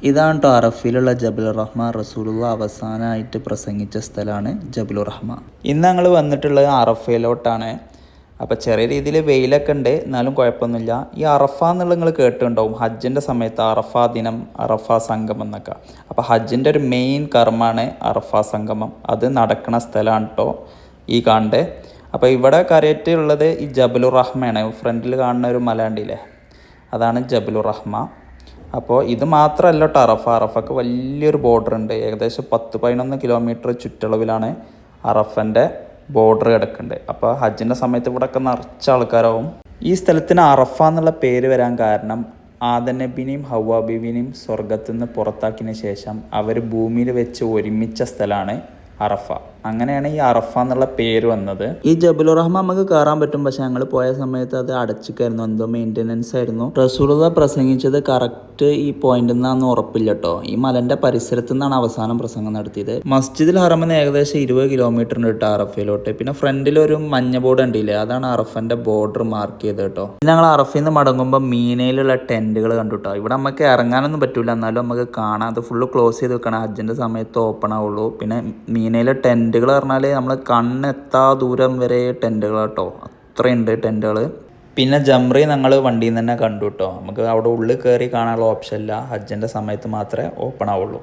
ഇതാണ് ട്ടോ അറഫയിലുള്ള ജബലുർ റഹ്മ. റസൂലുള്ള അവസാനമായിട്ട് പ്രസംഗിച്ച സ്ഥലമാണ് ജബലുർ റഹ്മ. ഇന്ന് ഞങ്ങൾ വന്നിട്ടുള്ളത് അറഫയിലോട്ടാണ്. അപ്പോൾ ചെറിയ രീതിയിൽ വെയിലൊക്കെ ഉണ്ട്, എന്നാലും കുഴപ്പമൊന്നുമില്ല. ഈ അറഫ എന്നുള്ളത് നിങ്ങൾ കേട്ടിട്ടുണ്ടാവും, ഹജ്ജിൻ്റെ സമയത്ത് അറഫ ദിനം, അറഫ സംഗമം എന്നൊക്കെ. അപ്പോൾ ഹജ്ജിൻ്റെ ഒരു മെയിൻ കർമ്മമാണ് അറഫ സംഗമം. അത് നടക്കുന്ന സ്ഥലമാണ് കേട്ടോ ഈ കാണേണ്ടത്. അപ്പോൾ ഇവിടെ കാര്യമായിട്ട് ഉള്ളത് ഈ ജബലുർ റഹ്മയാണ്. ഫ്രണ്ടിൽ കാണുന്ന ഒരു മല ഉണ്ടല്ലേ, അതാണ് ജബലുർ റഹ്മ. അപ്പോൾ ഇത് മാത്രമല്ല കേട്ടോ അറഫ. അറഫക്ക് വലിയൊരു ബോർഡർ ഉണ്ട്. ഏകദേശം 10-11 കിലോമീറ്റർ ചുറ്റളവിലാണ് അറഫൻ്റെ ബോർഡർ കിടക്കുന്നുണ്ട്. അപ്പോൾ ഹജ്ജിൻ്റെ സമയത്ത് ഇവിടെയൊക്കെ നിറച്ച ആൾക്കാരാവും. ഈ സ്ഥലത്തിന് അറഫ എന്നുള്ള പേര് വരാൻ കാരണം ആദം നബിനെയും ഹവ്വാ ബീവിനെയും സ്വർഗത്തിൽ നിന്ന് പുറത്താക്കിയതിന് ശേഷം അവർ ഭൂമിയിൽ വെച്ച് ഒരുമിച്ച സ്ഥലമാണ് അറഫ. അങ്ങനെയാണ് ഈ അറഫ എന്നുള്ള പേര് വന്നത്. ഈ ജബലുർ റഹ്മ നമുക്ക് കയറാൻ പറ്റും, പക്ഷെ ഞങ്ങൾ പോയ സമയത്ത് അത് അടച്ചിക്കായിരുന്നു, എന്തോ മെയിൻ്റെനൻസ് ആയിരുന്നു. റസൂലുള്ളാഹി പ്രസംഗിച്ചത് കറക്റ്റ് ഈ പോയിന്റിൽ നിന്നാന്ന് ഉറപ്പില്ല കേട്ടോ. ഈ മലന്റെ പരിസരത്തു നിന്നാണ് അവസാനം പ്രസംഗം നടത്തിയത്. മസ്ജിദുൽ ഹറമിന് ഏകദേശം 20 കിലോമീറ്റർ ഉണ്ട് കേട്ടോ അറഫയിലോട്ട്. പിന്നെ ഫ്രണ്ടിൽ ഒരു മഞ്ഞ ബോർഡ് ഉണ്ടില്ലേ, അതാണ് അറഫന്റെ ബോർഡർ മാർക്ക് ചെയ്തത് കേട്ടോ. പിന്നെ ഞങ്ങൾ അറഫയിൽ നിന്ന് മടങ്ങുമ്പോൾ മീനയിലുള്ള ടെന്റുകൾ കണ്ടു കേട്ടോ. ഇവിടെ നമുക്ക് ഇറങ്ങാനൊന്നും പറ്റൂല, എന്നാലും നമുക്ക് കാണാം. അത് ഫുള്ള് ക്ലോസ് ചെയ്ത് വെക്കണം, ഹജ്ജിന്റെ സമയത്ത് ഓപ്പൺ ആവുള്ളൂ. പിന്നെ മീനയിലെ ടെന്റുകൾ പറഞ്ഞാൽ നമ്മൾ കണ്ണെത്താ ദൂരം വരെ ടെന്റുകൾ കേട്ടോ, അത്രയുണ്ട് ടെന്റുകൾ. പിന്നെ ജംറി ഞങ്ങൾ വണ്ടിയിൽ നിന്ന് തന്നെ കണ്ടു കേട്ടോ. നമുക്ക് അവിടെ ഉള്ളിൽ കയറി കാണാനുള്ള ഓപ്ഷൻ ഇല്ല, ഹജ്ജിൻ്റെ സമയത്ത് മാത്രമേ ഓപ്പൺ ആവുള്ളൂ.